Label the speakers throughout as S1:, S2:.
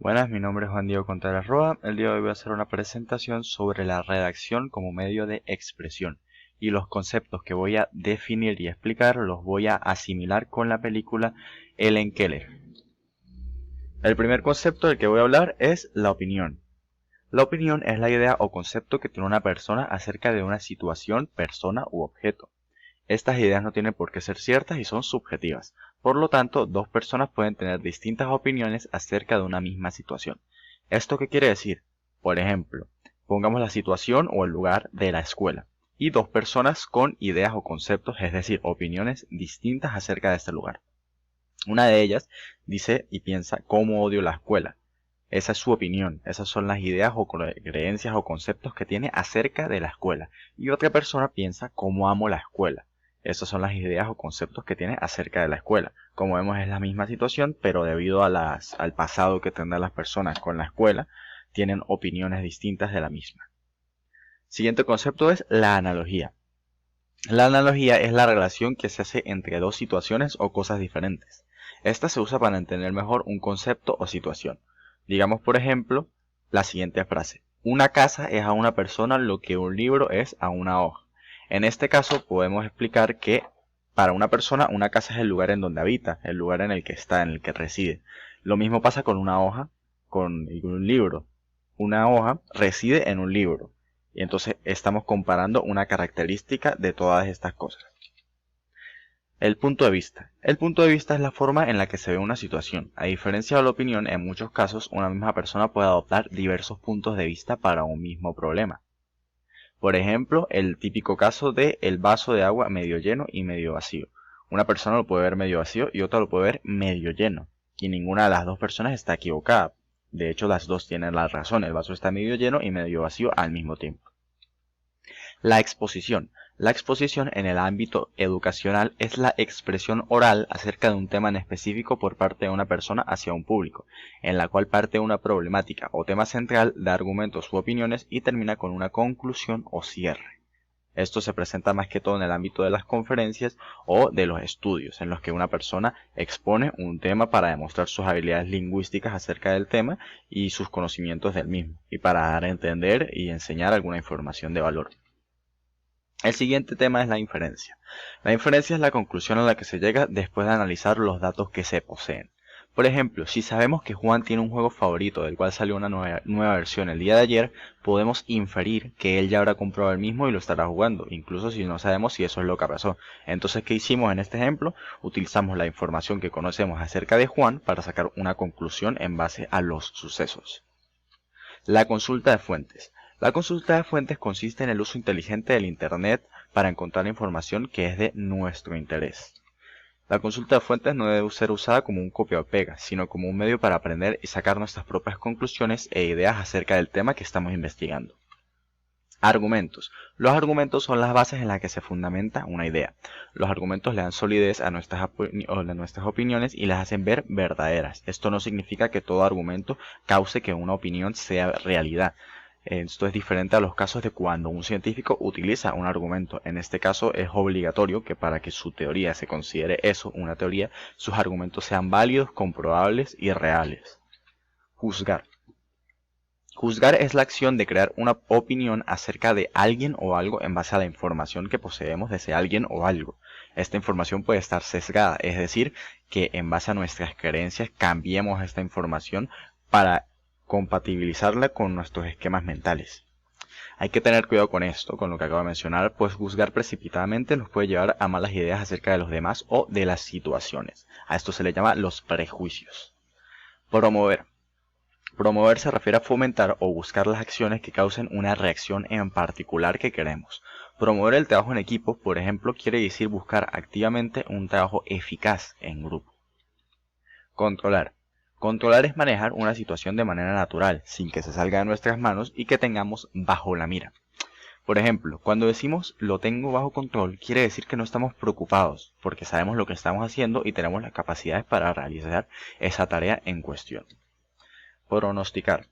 S1: Buenas, mi nombre es Juan Diego Contreras Roa. El día de hoy voy a hacer una presentación sobre la redacción como medio de expresión. Y los conceptos que voy a definir y explicar los voy a asimilar con la película Ellen Keller. El primer concepto del que voy a hablar es la opinión. La opinión es la idea o concepto que tiene una persona acerca de una situación, persona u objeto. Estas ideas no tienen por qué ser ciertas y son subjetivas. Por lo tanto, dos personas pueden tener distintas opiniones acerca de una misma situación. ¿Esto qué quiere decir? Por ejemplo, pongamos la situación o el lugar de la escuela y dos personas con ideas o conceptos, es decir, opiniones distintas acerca de este lugar. Una de ellas dice y piensa cómo odio la escuela. Esa es su opinión, esas son las ideas o creencias o conceptos que tiene acerca de la escuela. Y otra persona piensa cómo amo la escuela. Esas son las ideas o conceptos que tiene acerca de la escuela. Como vemos es la misma situación, pero debido a al pasado que tendrán las personas con la escuela, tienen opiniones distintas de la misma. Siguiente concepto es la analogía. La analogía es la relación que se hace entre dos situaciones o cosas diferentes. Esta se usa para entender mejor un concepto o situación. Digamos, por ejemplo, la siguiente frase. Una casa es a una persona lo que un libro es a una hoja. En este caso podemos explicar que para una persona una casa es el lugar en donde habita, el lugar en el que está, en el que reside. Lo mismo pasa con una hoja, con un libro. Una hoja reside en un libro. Y entonces estamos comparando una característica de todas estas cosas. El punto de vista. El punto de vista es la forma en la que se ve una situación. A diferencia de la opinión, en muchos casos una misma persona puede adoptar diversos puntos de vista para un mismo problema. Por ejemplo, el típico caso de el vaso de agua medio lleno y medio vacío. Una persona lo puede ver medio vacío y otra lo puede ver medio lleno. Y ninguna de las dos personas está equivocada. De hecho, las dos tienen la razón. El vaso está medio lleno y medio vacío al mismo tiempo. La exposición. La exposición en el ámbito educacional es la expresión oral acerca de un tema en específico por parte de una persona hacia un público, en la cual parte de una problemática o tema central, da argumentos u opiniones y termina con una conclusión o cierre. Esto se presenta más que todo en el ámbito de las conferencias o de los estudios, en los que una persona expone un tema para demostrar sus habilidades lingüísticas acerca del tema y sus conocimientos del mismo, y para dar a entender y enseñar alguna información de valor. El siguiente tema es la inferencia. La inferencia es la conclusión a la que se llega después de analizar los datos que se poseen. Por ejemplo, si sabemos que Juan tiene un juego favorito del cual salió una nueva versión el día de ayer, podemos inferir que él ya habrá comprado el mismo y lo estará jugando, incluso si no sabemos si eso es lo que pasó. Entonces, ¿qué hicimos en este ejemplo? Utilizamos la información que conocemos acerca de Juan para sacar una conclusión en base a los sucesos. La consulta de fuentes. La consulta de fuentes consiste en el uso inteligente del Internet para encontrar información que es de nuestro interés. La consulta de fuentes no debe ser usada como un copia o pega, sino como un medio para aprender y sacar nuestras propias conclusiones e ideas acerca del tema que estamos investigando. Argumentos. Los argumentos son las bases en las que se fundamenta una idea. Los argumentos le dan solidez a nuestras opiniones y las hacen ver verdaderas. Esto no significa que todo argumento cause que una opinión sea realidad. Esto es diferente a los casos de cuando un científico utiliza un argumento. En este caso es obligatorio que para que su teoría se considere eso, una teoría, sus argumentos sean válidos, comprobables y reales. Juzgar. Juzgar es la acción de crear una opinión acerca de alguien o algo en base a la información que poseemos de ese alguien o algo. Esta información puede estar sesgada, es decir, que en base a nuestras creencias cambiemos esta información para compatibilizarla con nuestros esquemas mentales. Hay que tener cuidado con esto, con lo que acabo de mencionar, pues juzgar precipitadamente nos puede llevar a malas ideas acerca de los demás o de las situaciones. A esto se le llama los prejuicios. Promover. Promover se refiere a fomentar o buscar las acciones que causen una reacción en particular que queremos. Promover el trabajo en equipo, por ejemplo, quiere decir buscar activamente un trabajo eficaz en grupo. Controlar. Controlar es manejar una situación de manera natural, sin que se salga de nuestras manos y que tengamos bajo la mira. Por ejemplo, cuando decimos lo tengo bajo control, quiere decir que no estamos preocupados, porque sabemos lo que estamos haciendo y tenemos las capacidades para realizar esa tarea en cuestión. Pronosticar.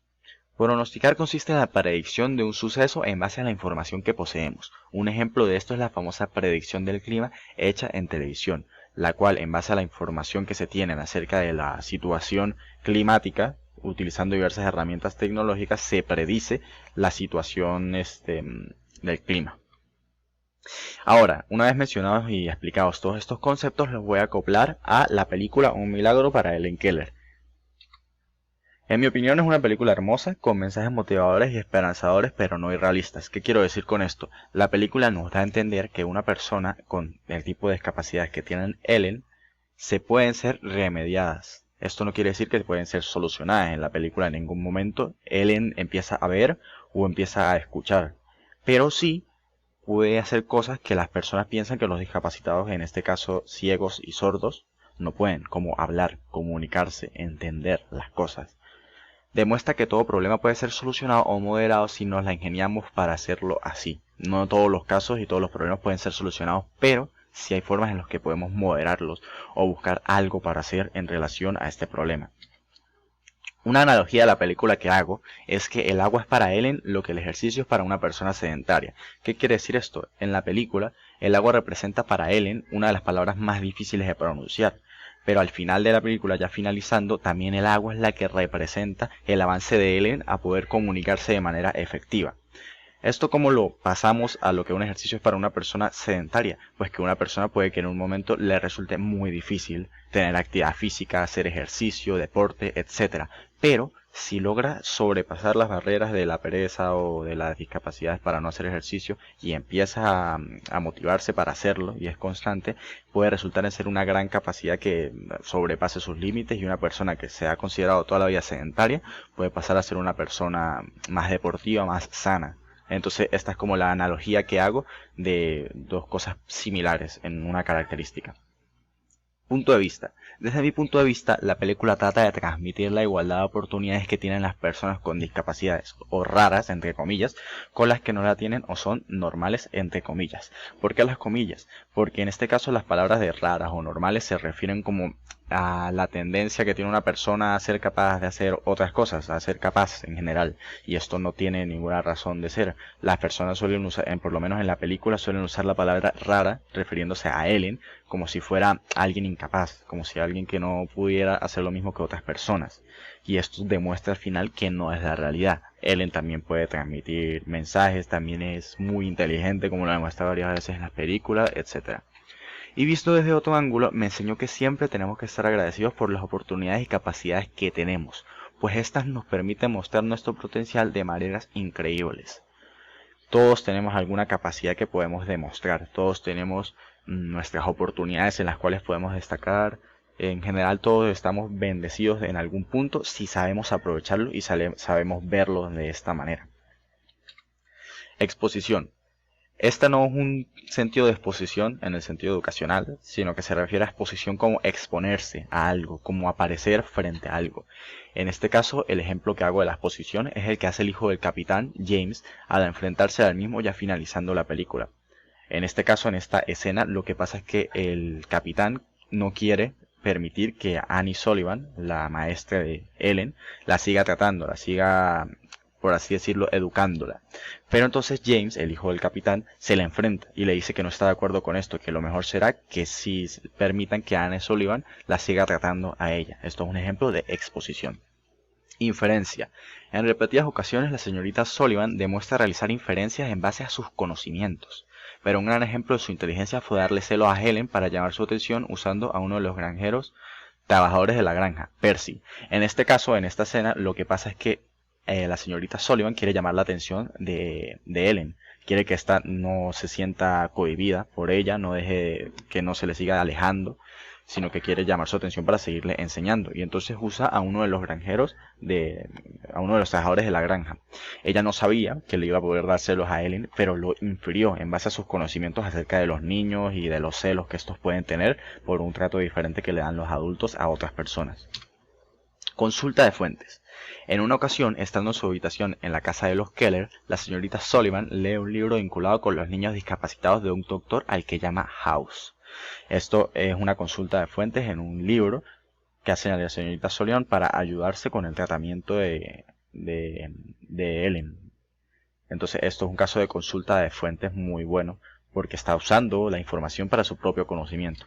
S1: Pronosticar consiste en la predicción de un suceso en base a la información que poseemos. Un ejemplo de esto es la famosa predicción del clima hecha en televisión, la cual en base a la información que se tiene acerca de la situación climática utilizando diversas herramientas tecnológicas, se predice la situación del clima. Ahora, una vez mencionados y explicados todos estos conceptos, los voy a acoplar a la película Un milagro para Helen Keller. En mi opinión es una película hermosa, con mensajes motivadores y esperanzadores, pero no irrealistas. ¿Qué quiero decir con esto? La película nos da a entender que una persona con el tipo de discapacidades que tiene Ellen se pueden ser remediadas. Esto no quiere decir que pueden ser solucionadas. En la película en ningún momento Ellen empieza a ver o empieza a escuchar, pero sí puede hacer cosas que las personas piensan que los discapacitados, en este caso ciegos y sordos, no pueden, como hablar, comunicarse, entender las cosas. Demuestra que todo problema puede ser solucionado o moderado si nos la ingeniamos para hacerlo así. No todos los casos y todos los problemas pueden ser solucionados, pero sí hay formas en las que podemos moderarlos o buscar algo para hacer en relación a este problema. Una analogía de la película que hago es que el agua es para Ellen lo que el ejercicio es para una persona sedentaria. ¿Qué quiere decir esto? En la película, el agua representa para Ellen una de las palabras más difíciles de pronunciar. Pero al final de la película, ya finalizando, también el agua es la que representa el avance de Ellen a poder comunicarse de manera efectiva. ¿Esto cómo lo pasamos a lo que un ejercicio es para una persona sedentaria? Pues que una persona puede que en un momento le resulte muy difícil tener actividad física, hacer ejercicio, deporte, etcétera. Pero si logra sobrepasar las barreras de la pereza o de las discapacidades para no hacer ejercicio y empieza a motivarse para hacerlo y es constante, puede resultar en ser una gran capacidad que sobrepase sus límites, y una persona que se ha considerado toda la vida sedentaria puede pasar a ser una persona más deportiva, más sana. Entonces esta es como la analogía que hago de dos cosas similares en una característica. Punto de vista. Desde mi punto de vista, la película trata de transmitir la igualdad de oportunidades que tienen las personas con discapacidades, o raras, entre comillas, con las que no la tienen o son normales, entre comillas. ¿Por qué las comillas? Porque en este caso las palabras de raras o normales se refieren como a la tendencia que tiene una persona a ser capaz de hacer otras cosas, a ser capaz en general, y esto no tiene ninguna razón de ser. Las personas suelen usar, por lo menos en la película, suelen usar la palabra rara refiriéndose a Ellen como si fuera alguien incapaz, como si alguien que no pudiera hacer lo mismo que otras personas. Y esto demuestra al final que no es la realidad. Ellen también puede transmitir mensajes, también es muy inteligente, como lo demuestra varias veces en las películas, etc. Y visto desde otro ángulo, me enseñó que siempre tenemos que estar agradecidos por las oportunidades y capacidades que tenemos, pues estas nos permiten mostrar nuestro potencial de maneras increíbles. Todos tenemos alguna capacidad que podemos demostrar, todos tenemos nuestras oportunidades en las cuales podemos destacar. En general todos estamos bendecidos en algún punto si sabemos aprovecharlo y sabemos verlo de esta manera. Exposición. Esta no es un sentido de exposición en el sentido educacional, sino que se refiere a exposición como exponerse a algo, como aparecer frente a algo. En este caso, el ejemplo que hago de la exposición es el que hace el hijo del capitán, James, al enfrentarse al mismo ya finalizando la película. En este caso, en esta escena, lo que pasa es que el capitán no quiere permitir que Annie Sullivan, la maestra de Ellen, la siga tratando, la siga, por así decirlo, educándola. Pero entonces James, el hijo del capitán, se le enfrenta y le dice que no está de acuerdo con esto, que lo mejor será que sí permitan que Annie Sullivan la siga tratando a ella. Esto es un ejemplo de exposición. Inferencia. En repetidas ocasiones la señorita Sullivan demuestra realizar inferencias en base a sus conocimientos, pero un gran ejemplo de su inteligencia fue darle celos a Helen para llamar su atención usando a uno de los granjeros trabajadores de la granja, Percy. En este caso, en esta escena, lo que pasa es que la señorita Sullivan quiere llamar la atención de Helen. Quiere que ésta no se sienta cohibida por ella, no deje que no se le siga alejando, sino que quiere llamar su atención para seguirle enseñando. Y entonces usa a uno de los granjeros, a uno de los trabajadores de la granja. Ella no sabía que le iba a poder dar celos a Ellen, pero lo infirió en base a sus conocimientos acerca de los niños y de los celos que estos pueden tener por un trato diferente que le dan los adultos a otras personas. Consulta de fuentes. En una ocasión, estando en su habitación en la casa de los Keller, la señorita Sullivan lee un libro vinculado con los niños discapacitados de un doctor al que llama House. Esto es una consulta de fuentes en un libro que hace la señorita Sullivan para ayudarse con el tratamiento de Ellen. Entonces esto es un caso de consulta de fuentes muy bueno porque está usando la información para su propio conocimiento.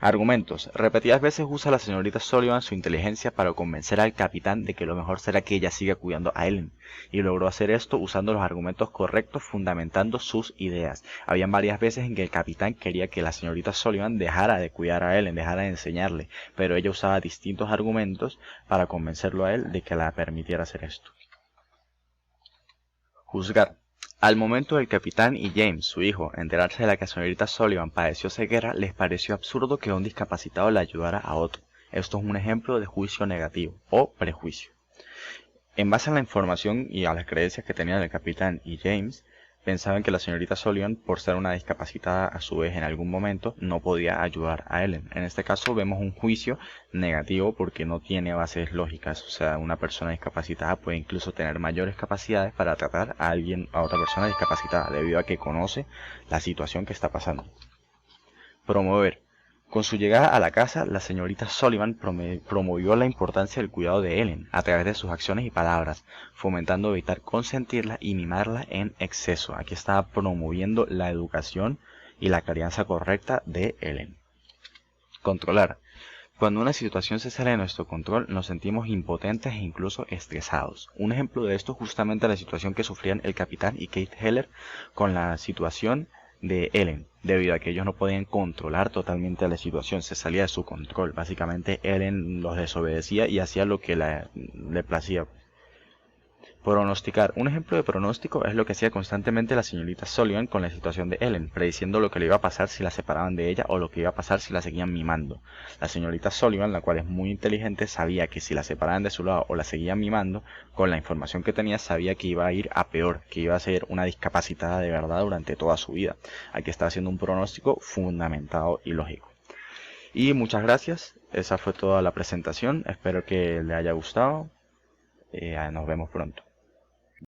S1: Argumentos. Repetidas veces usa la señorita Sullivan su inteligencia para convencer al capitán de que lo mejor será que ella siga cuidando a Ellen, y logró hacer esto usando los argumentos correctos fundamentando sus ideas. Habían varias veces en que el capitán quería que la señorita Sullivan dejara de cuidar a Ellen, dejara de enseñarle, pero ella usaba distintos argumentos para convencerlo a él de que la permitiera hacer esto. Juzgar. Al momento del capitán y James, su hijo, enterarse de la que la señorita Sullivan padeció ceguera, les pareció absurdo que un discapacitado le ayudara a otro. Esto es un ejemplo de juicio negativo o prejuicio. En base a la información y a las creencias que tenían el capitán y James, pensaban que la señorita Sullivan, por ser una discapacitada a su vez en algún momento, no podía ayudar a Ellen. En este caso vemos un juicio negativo porque no tiene bases lógicas. O sea, una persona discapacitada puede incluso tener mayores capacidades para tratar a otra persona discapacitada, debido a que conoce la situación que está pasando. Promover. Con su llegada a la casa, la señorita Sullivan promovió la importancia del cuidado de Ellen a través de sus acciones y palabras, fomentando evitar consentirla y mimarla en exceso. Aquí está promoviendo la educación y la crianza correcta de Ellen. Controlar. Cuando una situación se sale de nuestro control, nos sentimos impotentes e incluso estresados. Un ejemplo de esto es justamente la situación que sufrían el capitán y Kate Heller con la situación de Ellen, debido a que ellos no podían controlar totalmente la situación, se salía de su control. Básicamente Ellen los desobedecía y hacía lo que le placía. Pronosticar. Un ejemplo de pronóstico es lo que hacía constantemente la señorita Sullivan con la situación de Ellen, prediciendo lo que le iba a pasar si la separaban de ella o lo que iba a pasar si la seguían mimando. La señorita Sullivan, la cual es muy inteligente, sabía que si la separaban de su lado o la seguían mimando, con la información que tenía sabía que iba a ir a peor, que iba a ser una discapacitada de verdad durante toda su vida. Aquí está haciendo un pronóstico fundamentado y lógico. Y muchas gracias, esa fue toda la presentación, espero que le haya gustado, nos vemos pronto.